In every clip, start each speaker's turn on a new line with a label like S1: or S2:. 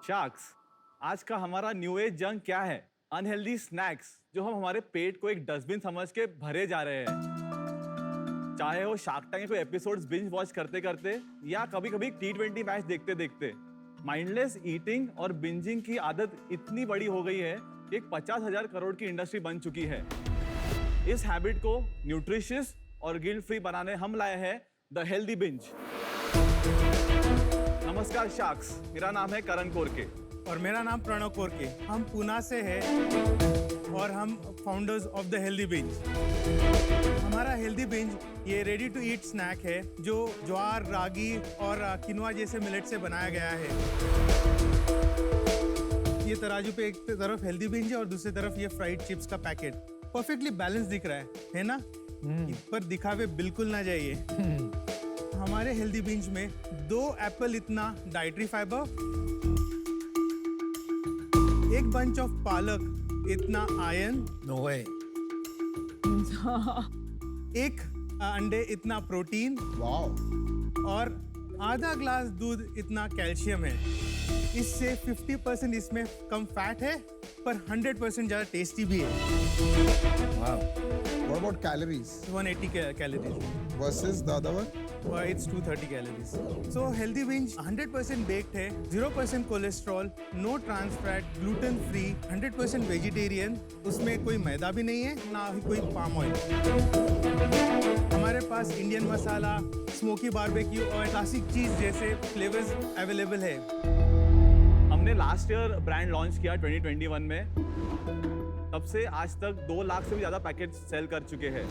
S1: Sharks, आज का हमारा न्यू एज जंक क्या है? अनहेल्दी स्नैक्स जो हम हमारे पेट को एक डस्टबिन समझ के भरे जा रहे हैं। चाहे वो शार्क टैंक के कोई एपिसोड्स बिंज वॉच करते करते या कभी कभी T20 मैच देखते देखते, माइंडलेस ईटिंग और बिंजिंग की आदत इतनी बड़ी हो गई है कि एक 50,000 करोड़ की इंडस्ट्री बन चुकी है। इस हैबिट को न्यूट्रिशियस और गिल्ट फ्री बनाने हम लाए हैं द हेल्दी बिंज। नमस्कार शार्क्स, मेरा नाम है करण कोरके
S2: और मेरा नाम प्रणव कोरके। हम पूना से हैं और हम founders of the healthy binge. हमारा हेल्दी बिंज ये रेडी टू ईट स्नैक है जो ज्वार, रागी और किनवा जैसे मिलेट से बनाया गया है। ये तराजू पे एक तरफ हेल्दी बिंज है और दूसरी तरफ ये फ्राइड चिप्स का पैकेट। परफेक्टली बैलेंस दिख रहा है ना? पर दिखावे बिल्कुल ना जाइए। हमारे हेल्दी बिंज में 2 एप्पल इतना डाइटरी फाइबर, 1 बंच ऑफ पालक इतना आयरन,
S3: नो वे,
S2: 1 अंडे इतना प्रोटीन,
S3: वाओ,
S2: और आधा ग्लास दूध इतना कैल्शियम है। इससे 50% इसमें कम फैट है पर 100% ज़्यादा टेस्टी भी है।
S3: Wow,
S4: What about calories
S2: 180 calories.
S4: versus the other one?
S2: It's 230 calories. So healthy binge 100% baked है, 0% cholesterol, no trans fat, gluten free, 100% vegetarian. उसमें कोई मैदा भी नहीं है, ना ही कोई पाम ऑयल। हमारे पास इंडियन मसाला, स्मोकी बारबेक्यू और क्लासिक चीज जैसे फ्लेवर्स अवेलेबल है।
S1: हमने लास्ट ईयर ब्रांड लॉन्च किया 2021 में। तब से आज तक 2 लाख से भी ज्यादा पैकेट सेल कर चुके हैं।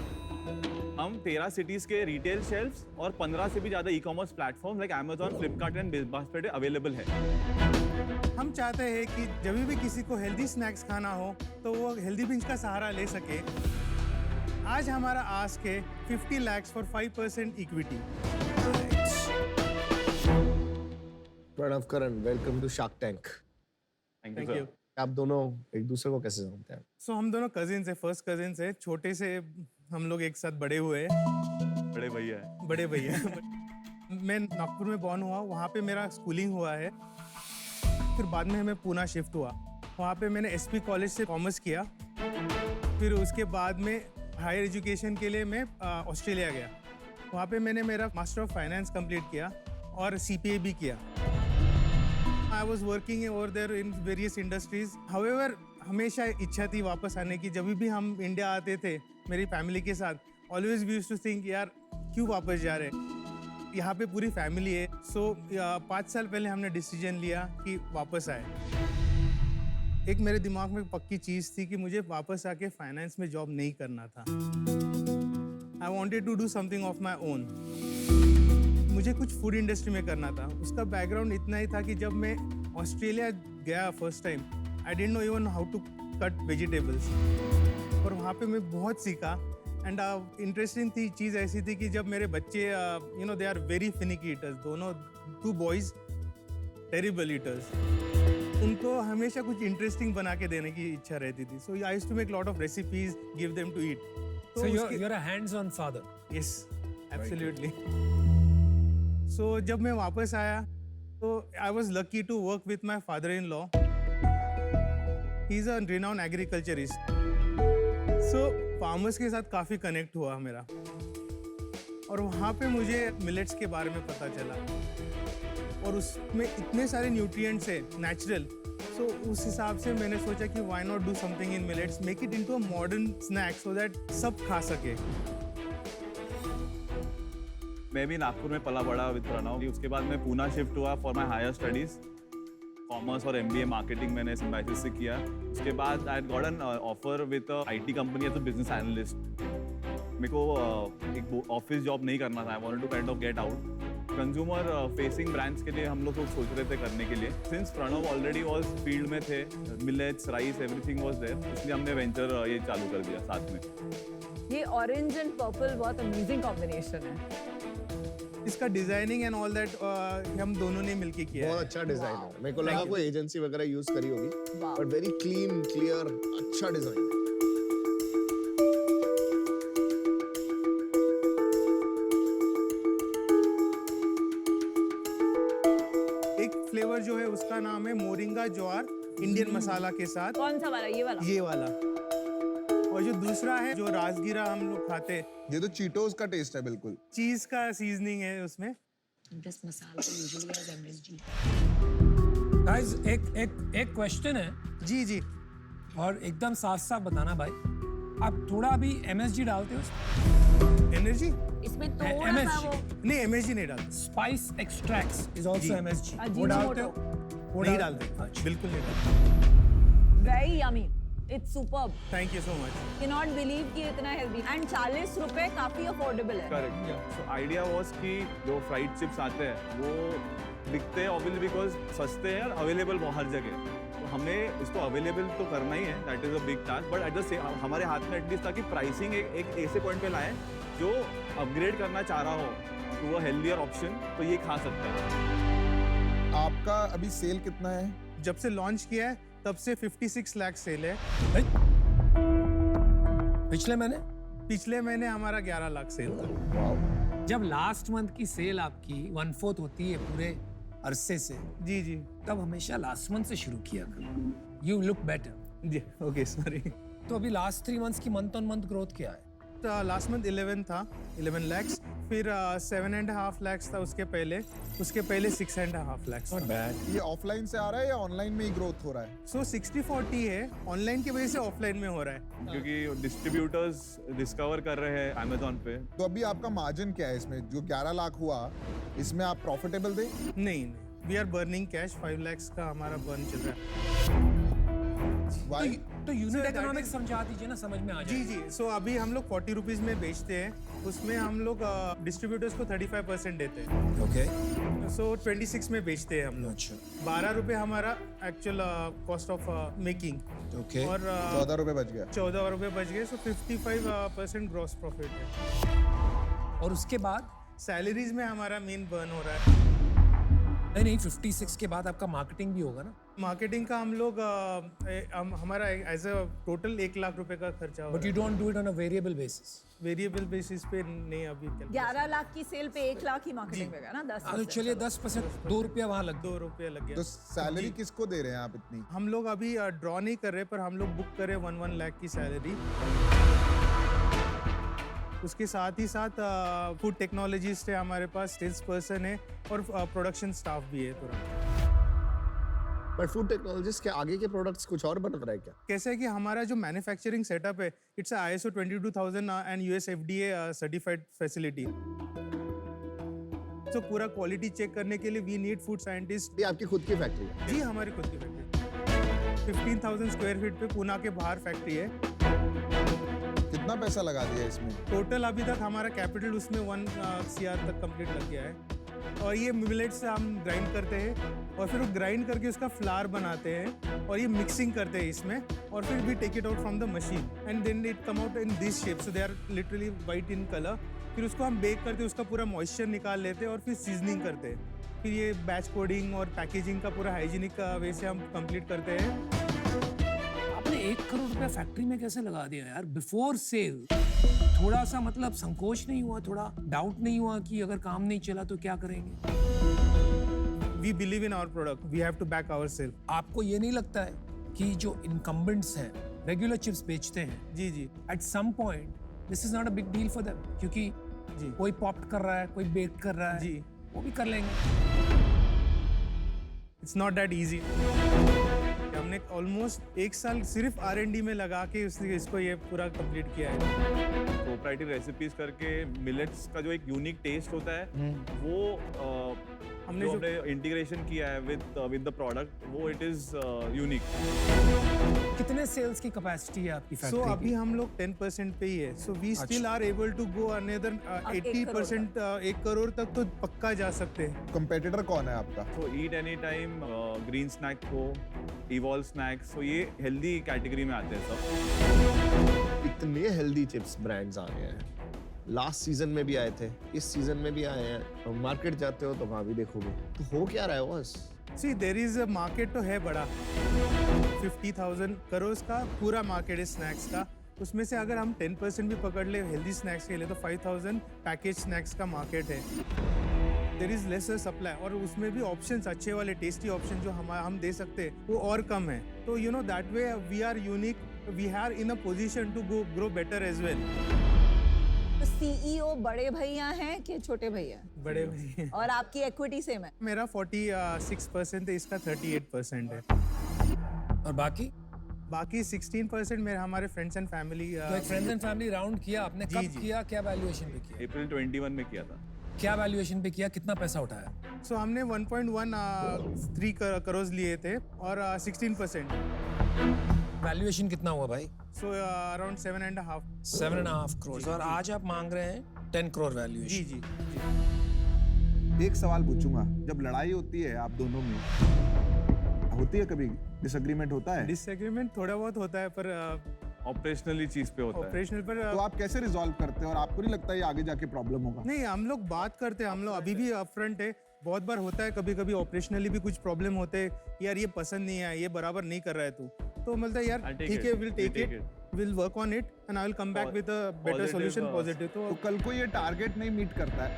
S1: हम 13 सिटीज के रिटेल शेल्फ्स और 15 से भी ज्यादा e commerce platform like Amazon, Flipkart and BigBasket पे अवेलेबल है।
S2: हम चाहते हैं कि जब भी किसी को हेल्दी स्नैक्स खाना हो तो वो हेल्दी बिंज का सहारा ले सके। आज हमारा आस्क है 50 lakhs for 5% equity.
S3: Pranav, Karan, welcome to Shark Tank.
S1: Thank
S2: thank
S1: you
S2: you.
S3: आप दोनों एक दूसरे को कैसे जानते हैं?
S2: सो हम दोनों कजिन्स हैं, फर्स्ट कजिन्स हैं। छोटे से हम लोग एक साथ बड़े हुए हैं।
S1: बड़े भैया है।
S2: बड़े भैया। मैं नागपुर में बॉर्न हुआ, वहाँ पे मेरा स्कूलिंग हुआ है। फिर बाद में मैं पूना शिफ्ट हुआ, वहाँ पे मैंने SP कॉलेज से कॉमर्स किया। फिर उसके बाद में हायर एजुकेशन के लिए मैं ऑस्ट्रेलिया गया। वहाँ पे मैंने मेरा मास्टर ऑफ फाइनेंस कंप्लीट किया और CPA भी किया। I was working over there in various industries. However हमेशा इच्छा थी वापस आने की। जब भी हम इंडिया आते थे मेरी फैमिली के साथ, always we used to think यार क्यों वापस जा रहे हैं, यहाँ पे पूरी फैमिली है। सो 5 साल पहले हमने डिसीजन लिया कि वापस आए। एक मेरे दिमाग में पक्की चीज़ थी कि मुझे वापस आके फाइनेंस में जॉब नहीं करना था। I wanted to do something of my own. मुझे कुछ फूड इंडस्ट्री में करना था। उसका बैकग्राउंड इतना ही था कि जब मैं ऑस्ट्रेलिया गया first time, I didn't know even how to cut vegetables. और वहाँ पे मैं बहुत सीखा। एंड इंटरेस्टिंग थी चीज़ ऐसी थी कि जब मेरे बच्चे they are very finicky eaters, दोनों 2 बॉयज़ टेरिबल ईटर्स, उनको हमेशा कुछ इंटरेस्टिंग बना के देने की इच्छा रहती थी। So I used to make lot of recipes, give them to eat.
S5: So you're a hands-on father.
S2: Yes, absolutely. So जब मैं वापस आया तो I was lucky to work with my father in law. He is a renowned agriculturist. So farmers के साथ काफ़ी connect हुआ मेरा, और वहाँ पे मुझे मिलेट्स के बारे में पता चला। और उसमें इतने सारे न्यूट्रिएंट्स हैं नेचुरल। सो उस हिसाब से मैंने सोचा कि why not do something in millets, make it into a modern snack so that सब खा सके।
S1: मैं भी नागपुर में पला बड़ा विद प्रणव। उसके बाद मैं पूना शिफ्ट हुआ for my higher studies. Commerce और MBA मार्केटिंग मैंने सिम्बाइसिस से किया। उसके बाद I got an offer with IT company as a business analyst. मेरे को एक ऑफिस जॉब नहीं करना था। I wanted to kind of get out. Consumer facing brands के लिए हम लोग तो सोच रहे थे करने के लिए। Since Pranav already was field में थे, millets, rice, everything was there, इसलिए हमने वेंचर ये चालू कर दिया साथ में।
S6: ये ऑरेंज एंड पर्पल बहुत अमेजिंग कॉम्बिनेशन है।
S2: इसका डिजाइनिंग एंड ऑल दैट हम दोनों ने मिलके किया
S3: बहुत
S2: है।
S3: अच्छा डिजाइन है। मेरे को लगा कोई एजेंसी वगैरह यूज करी होगी,
S6: Wow.
S3: But very clean, clear, अच्छा डिजाइन है।
S2: एक फ्लेवर जो है उसका नाम है मोरिंगा ज्वार इंडियन मसाला के साथ,
S6: कौन सा वाला? ये वाला?
S2: ये वाला। और जो दूसरा है जो राजगीरा हम लोग खाते हैं,
S4: ये तो चीटोस का टेस्ट है बिल्कुल।
S2: चीज का सीजनिंग है उसमें।
S7: This masala usually has MSG.
S5: Guys, एक क्वेश्चन है
S2: जी जी।
S5: और एकदम साफ साफ बताना भाई, आप थोड़ा भी MSG डालते हो?
S2: एनर्जी
S6: इसमें थोड़ा सा
S5: MSG,
S6: वो
S2: नहीं, एमएसजी नहीं डालते,
S5: स्पाइस एक्सट्रैक्ट्स इज आल्सो
S2: जी।
S5: MSG। वो
S6: अजीनोमोटो।
S5: डालते हो? वो
S2: नहीं
S5: डाल-
S2: डालते,
S5: अच्छा।
S2: बिल्कुल नहीं डालते।
S6: very yummy. It's superb.
S2: Thank you so much.
S6: Cannot believe कि इतना healthy. And 40 रुपए काफी affordable है।
S1: करेक्ट। सो आइडिया वाज कि जो फ्राइड चिप्स आते हैं वो दिखते हैं ऑब्वियसली बिकॉज सस्ते हैं और अवेलेबल हर जगह, तो हमें इसको अवेलेबल तो करना ही है, that is a big task, but at the same हमारे हाथ में एटलीस्ट था कि प्राइसिंग एक ऐसे पॉइंट पे लाएं जो अपग्रेड करना चाह रहा हो टू अ हेल्दियर ऑप्शन, तो ये खा सकता है।
S4: आपका अभी सेल कितना है?
S2: जब से लॉन्च किया है तब से 56 लाख सेल है।
S5: पिछले महीने
S2: पिछले महीने हमारा 11 लाख सेल था।
S5: जब लास्ट मंथ की सेल आपकी 1/4 होती है पूरे अरसे से,
S2: जी जी
S5: तब हमेशा लास्ट मंथ से शुरू किया करो। You look better.
S2: जी। Okay sorry.
S5: तो अभी लास्ट 3 मंथ्स की मंथ ऑन मंथ ग्रोथ क्या है?
S2: लास्ट मंथ 11 था, 11 लाख्स, फिर 7.5 लाख्स था उसके पहले 6.5 लाख्स।
S4: ये ऑफलाइन से आ रहा है या ऑनलाइन में ही ग्रोथ हो रहा है?
S2: सो 60-40 है, ऑनलाइन की वजह से ऑफलाइन में हो रहा है।
S1: क्योंकि डिस्ट्रीब्यूटर्स डिस्कवर कर रहे हैं अमेजोन पे।
S4: तो अभी आपका मार्जिन क्या है इसमें? जो 11 लाख हुआ इसमें आप प्रॉफिटेबल थे?
S2: नहीं, we are burning cash, 5 lakhs का हमारा बर्न चल रहा है।
S4: Why?
S5: तो यूनिट
S2: that
S5: इकोनॉमिक्स
S2: is-
S5: समझा दीजिए ना, समझ में आ
S2: जी
S5: जाए।
S2: जी। सो अभी हम लोग 40 रुपीज़ में बेचते हैं, उसमें हम लोग डिस्ट्रीब्यूटर्स को 35% देते हैं।
S5: ओके।
S2: सो 26 में बेचते हैं हम लोग।
S5: अच्छा।
S2: 12 रुपये हमारा actual cost of making,
S5: okay.
S2: और
S4: 14 रुपए बच गया।
S2: 14 रुपये बच गए। सो 55% ग्रॉस प्रॉफिट है।
S5: और उसके बाद
S2: सैलरीज में हमारा मेन बर्न हो रहा है।
S5: नहीं 56 के बाद आपका मार्केटिंग भी होगा ना?
S2: मार्केटिंग का हम लोग हमारा एज अ टोटल 1 लाख रुपए का खर्चा हो
S5: but you don't do it on a variable basis.
S2: Variable basis पे नहीं अभी।
S6: 11 लाख की सेल पे 1 लाख ही मार्केटिंग में गया ना, 10।
S5: तो चलिए 10%, 2 रुपया वहाँ लग
S2: 2 रुपये लग
S4: तो
S2: गया।
S4: सैलरी किसको दे रहे हैं आप इतनी?
S2: हम लोग अभी ड्रॉ नहीं कर रहे, पर हम लोग बुक करें 1 लाख की सैलरी। उसके साथ ही साथ फूड टेक्नोलॉजिस्ट है हमारे पास, सेल्स पर्सन है और प्रोडक्शन स्टाफ भी है पूरा।
S3: बट फूड टेक्नोलॉजिस्ट के आगे के प्रोडक्ट्स कुछ और बन रहा है क्या?
S2: कैसे है कि हमारा जो मैन्युफैक्चरिंग सेटअप है, it's ISO 22000 and US FDA certified facility. तो पूरा क्वालिटी चेक करने के लिए वी नीड फूड साइंटिस्ट।
S3: ये आपकी खुद की फैक्ट्री है?
S2: जी, हमारी खुद की फैक्ट्री 15,000 स्क्वायर फीट पे पुणे के बाहर फैक्ट्री है।
S4: कितना पैसा लगा दिया इसमें?
S2: टोटल अभी तक हमारा कैपिटल उसमें 1 CR तक कंप्लीट लग गया है। और ये मिलेट से हम ग्राइंड करते हैं और फिर वो ग्राइंड करके उसका फ्लावर बनाते हैं और ये मिक्सिंग करते हैं इसमें, और फिर we take it out from the machine and then it come out in this shape, so they are literally white in colour. फिर उसको हम बेक करते हैं, उसका पूरा मॉइस्चर निकाल लेते हैं और फिर सीजनिंग करते हैं। फिर ये बैच कोडिंग और पैकेजिंग का पूरा हाइजीनिक वे से हम कंप्लीट करते हैं।
S5: आपने 1 करोड़ रुपया फैक्ट्री में कैसे लगा दिया यार बिफोर सेल? थोड़ा सा मतलब संकोच नहीं हुआ, थोड़ा डाउट नहीं हुआ कि अगर काम नहीं चला तो क्या करेंगे?
S2: We believe in our product, we have to back ourself.
S5: आपको ये नहीं लगता है कि जो इनकम्बेंट्स हैं रेगुलर चिप्स बेचते हैं,
S2: जी जी
S5: at some point this is not a big deal for them, क्योंकि
S2: जी
S5: कोई पॉप्ड कर रहा है, कोई बेक कर रहा है,
S2: जी।
S5: वो भी कर लेंगे।
S2: It's not that easy. हमने ऑलमोस्ट 1 साल सिर्फ R&D में लगा के इसको ये पूरा कंप्लीट किया है।
S1: प्रोप्राइटरी रेसिपीज करके मिलेट्स का जो एक यूनिक टेस्ट होता है वो
S2: हमने
S1: जो
S2: जो
S1: हमने इंटीग्रेशन किया है विद द प्रोडक्ट, वो इट इज यूनिक।
S5: कितने सेल्स की कैपेसिटी है आपकी
S2: सो
S5: फैक्ट्री
S2: अभी हम लोग 10% पे ही है। So we still are able to go another 80%, 1 crore तक तो पक्का जा सकते हैं।
S4: कंपेटिटर कौन है आपका?
S1: तो eat any time, green snack को, इवॉल्व स्नैक्स, तो ये हेल्दी कैटेगरी में आते हैं सब।
S3: इतने हेल्दी चिप्स ब्रांड्स आ गए हैं, लास्ट सीजन में भी आए थे, इस सीजन में भी आए हैं। मार्केट जाते हो तो वहाँ भी देखोगे, तो हो क्या रहा है बस?
S2: सी देयर इज अ मार्केट तो है बड़ा, 50,000 करोड़ का पूरा मार्केट है स्नैक्स का। उसमें से अगर हम 10% भी पकड़ ले हेल्दी स्नैक्स के लिए तो 5,000 पैकेज स्नैक्स का मार्केट है। देर इज लेसर सप्लाई, और उसमें भी ऑप्शंस अच्छे वाले टेस्टी ऑप्शन जो हम दे सकते हैं वो और कम है. तो you know that way we are unique, we are in a position to grow better as well.
S6: तो सीईओ बड़े भैया हैं कि छोटे भैया?
S2: बड़े भाई.
S6: और आपकी इक्विटी सेम है?
S2: मेरा 46% है, इसका 38% है.
S5: और बाकी
S2: 16% मेरे हमारे फ्रेंड्स एंड फैमिली.
S5: तो एक फ्रेंड्स एंड फैमिली राउंड किया आपने,
S2: जी,
S5: कब
S2: जी.
S5: किया, क्या वैल्यूएशन पे किया,
S1: अप्रैल 21 में किया था.
S5: क्या वैल्यूएशन पे किया, कितना पैसा उठाया?
S2: सो हमने 1.13 करोड़ लिए थे और 16%.
S5: वैल्यूएशन कितना हुआ भाई?
S2: So around 7.5.
S5: 7.5 करोड़. और आज आप मांग रहे हैं 10 करोड़
S2: जी
S5: वैल्यूएशन.
S2: जी.
S4: एक सवाल पूछूंगा, जब लड़ाई होती है आप दोनों में, होती है कभी डिसएग्रीमेंट होता है?
S2: डिसएग्रीमेंट थोड़ा बहुत होता है, पर
S1: ऑपरेशनली चीज पे होता है.
S2: ऑपरेशनल पर
S4: तो आप कैसे रिजॉल्व करते हैं और आपको नहीं लगता ये आगे जाके प्रॉब्लम होगा?
S2: नहीं, हम लोग बात करते हैं, हम लोग अभी भी अपफ्रंट है. बहुत बार होता है, कभी कभी ऑपरेशनली भी कुछ प्रॉब्लम होते हैं. यार ये पसंद नहीं है, ये बराबर नहीं कर रहा है तू, तो मतलब यार
S1: I'll take
S2: ठीक
S1: it.
S2: है, will take
S1: We'll take
S2: it, will work on it and I will come back with a better
S1: Positive,
S2: solution, positive.
S4: तो
S2: तो
S4: कल को ये टारगेट नहीं मीट करता है,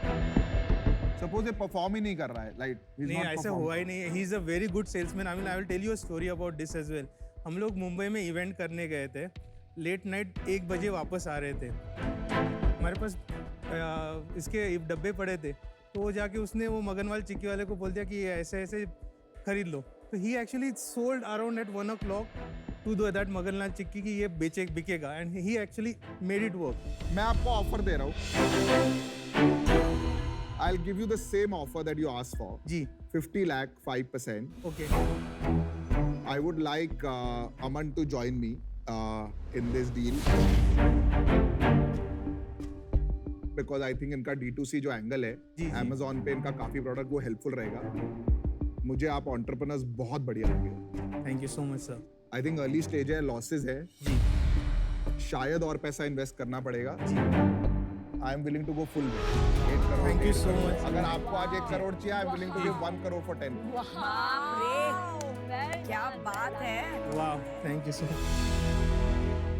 S4: सपोज ये परफॉर्म ही नहीं कर रहा है, लाइक
S2: नहीं, ऐसा हुआ ही नहीं. He is a very good salesman. I will tell you a story about this as well. हम लोग मुंबई में इवेंट करने गए थे, लेट नाइट 1 बजे वापस आ रहे थे. हमारे पास इसके डब्बे पड़े थे, तो वो जाके उसने वो मगनवाल चिक्की वाले को बोल दिया कि ये ऐसे ऐसे खरीद लो. तो he actually sold around at 1 o'clock to that Maganlal chikki की ये बिकेगा, and he actually made it work.
S4: मैं आपको ऑफर दे रहा हूँ, I'll give you the same offer that you asked for.
S2: जी.
S4: 50 lakh, 5%.
S2: Okay.
S4: I would like Aman to join me in this deal. Because I think इनका D2C जो angle है,
S2: जी.
S4: Amazon पे इनका काफी प्रोडक्ट वो हेल्पफुल रहेगा. मुझे आप एंटरप्रेन्योर्स बहुत बढ़िया लगे.
S2: Thank you so much sir.
S4: I think early stage है, लॉसेस है,
S2: जी.
S4: शायद और पैसा इन्वेस्ट करना पड़ेगा.
S2: जी.
S4: I am willing to go full 8 crore.
S2: Thank you so much.
S4: अगर आपको आज 1 करोड़ चाहिए, I am willing to give 1 crore for 10.
S6: बाप रे, क्या बात है.
S2: वाह, थैंक यू सो मच.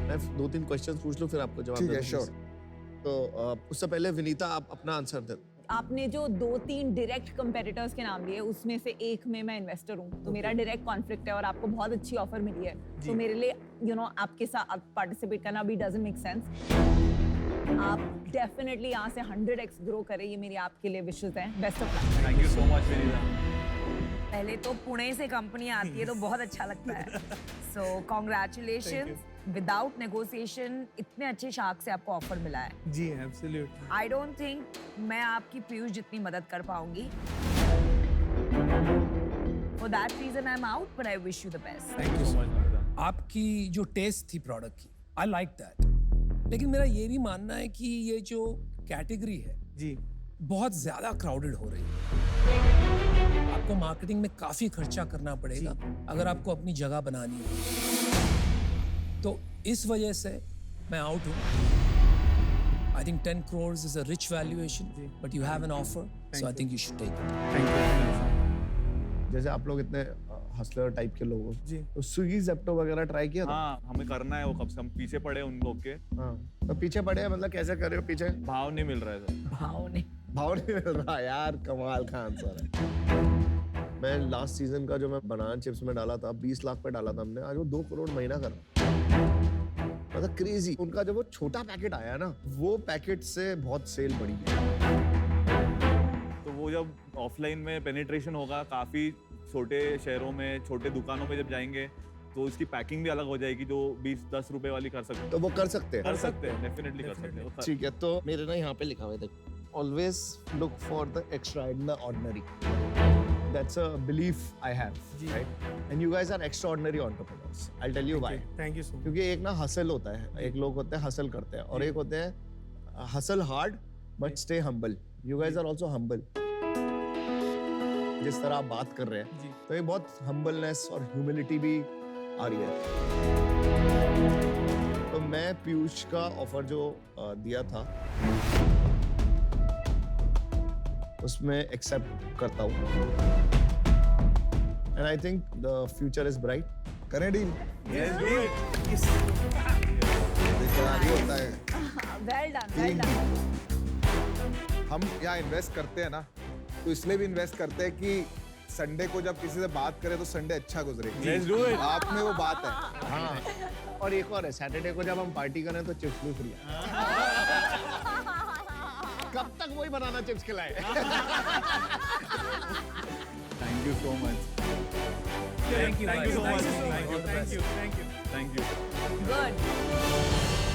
S3: मैं 2-3 क्वेश्चंस पूछ लूं, फिर आपको जवाब
S4: ठीक है,
S3: दे दूं.
S4: sure.
S3: तो उससे पहले विनीता, आप अपना आंसर दे.
S6: आपने जो 2-3 डायरेक्ट कंपेटिटर्स के नाम लिए, उसमें से एक में मैं इन्वेस्टर हूँ, तो मेरा डायरेक्ट कॉन्फ्लिक्ट है और आपको बहुत अच्छी ऑफर मिली है, तो मेरे लिए आपके साथ पार्टिसिपेट करना भी डजंट मेक सेंस. आप डेफिनेटली यहाँ से 100x ग्रो करें, ये मेरी आपके लिए विशेस हैं. Best of luck.
S1: Thank you so much Vinita.
S8: पहले तो पुणे से कंपनी आती है तो बहुत अच्छा लगता है. सो कॉन्ग्रेचुलेशंस. विदाउट नेगोशिएशन इतने अच्छे शार्क से आपको ऑफर मिला है.
S2: जी, एब्सोल्युटली.
S8: आई डोंट थिंक मैं आपकी पीयूष जितनी मदद कर पाऊंगी. For that reason I am out, but I wish you the best.
S1: Thank you so much Vinita.
S5: आपकी जो टेस्ट थी प्रोडक्ट की, आई लाइक दैट. लेकिन मेरा ये भी मानना है कि ये जो कैटेगरी है
S2: जी.
S5: बहुत ज्यादा क्राउडेड हो रही है. आपको मार्केटिंग में काफी खर्चा करना पड़ेगा अगर आपको अपनी जगह बनानी है. तो इस वजह से मैं आउट हूँ. I think 10 crores is a rich valuation, but you have an offer, so I think you should take it.
S2: Thank you.
S3: जैसे आप लोग इतने हसलर टाइप के लोग हो,
S2: जी.
S3: तो स्विगी ज़ेप्टो वगैरह ट्राई किया था?
S1: हाँ, हमें करना है वो, कब से हम पीछे पड़े उन लोग के.
S3: हाँ. तो पीछे पड़े हैं, मतलब कैसे कर रहे हो पीछे?
S1: भाव नहीं मिल रहा है सर.
S8: भाव नहीं.
S3: भाव नहीं मिल रहा यार. कमाल का आंसर है. मैं लास्ट सीजन का जो मैं बनाना चिप्स में डाला था, 20 लाख पे डाला था हमने, आज वो 2 करोड़ महीना कर रहा. मतलब क्रेजी. उनका जब वो छोटा पैकेट आया ना, वो पैकेट से बहुत सेल बढ़ी है.
S1: तो वो जब ऑफलाइन में पेनिट्रेशन होगा, काफी छोटे शहरों में, छोटे दुकानों में जब जाएंगे, तो इसकी पैकिंग भी अलग हो जाएगी, जो 20-10 रुपए वाली कर सकते
S3: तो वो कर सकते हैं.
S1: हैं. डेफिनेटली कर सकते हैं.
S3: ठीक है. तो मेरे ना यहाँ पे लिखा हुआ है, देखो, always look for the extra in the ordinary. That's a belief I have, right? And you guys are extraordinary entrepreneurs. I tell you why.
S2: Thank you so much.
S3: क्योंकि एक ना हसल होता है, एक लोग होते हैं हसल करते हैं, और एक होते हैं hustle hard but stay humble. You guys are also humble. जिस तरह आप बात कर रहे हैं,
S2: जी.
S3: तो ये बहुत हम्बलनेस और ह्यूमिलिटी भी आ रही है. तो मैं पीयूष का ऑफर जो दिया था, उसमें एक्सेप्ट करता हूँ. And I think the future is bright.
S4: करें डील.
S1: Yes, do it.
S4: बेकरारी होता है.
S6: Well done, well done.
S4: हम यहाँ इन्वेस्ट करते हैं ना, तो इसलिए भी इन्वेस्ट करते हैं कि संडे को जब किसी से बात करें तो संडे अच्छा गुजरे।
S1: Let's do it.
S4: आप में वो बात है।
S3: हाँ, और एक और है, सैटरडे को जब हम पार्टी करें तो चिप्स भी फ्री है। कब तक वही बनाना चिप्स खिलाए?
S1: Thank you so much.
S5: Thank you.
S1: Thank you so much.
S5: Nice to see you.
S1: Thank you.
S5: All the best.
S1: Thank you.
S6: Good.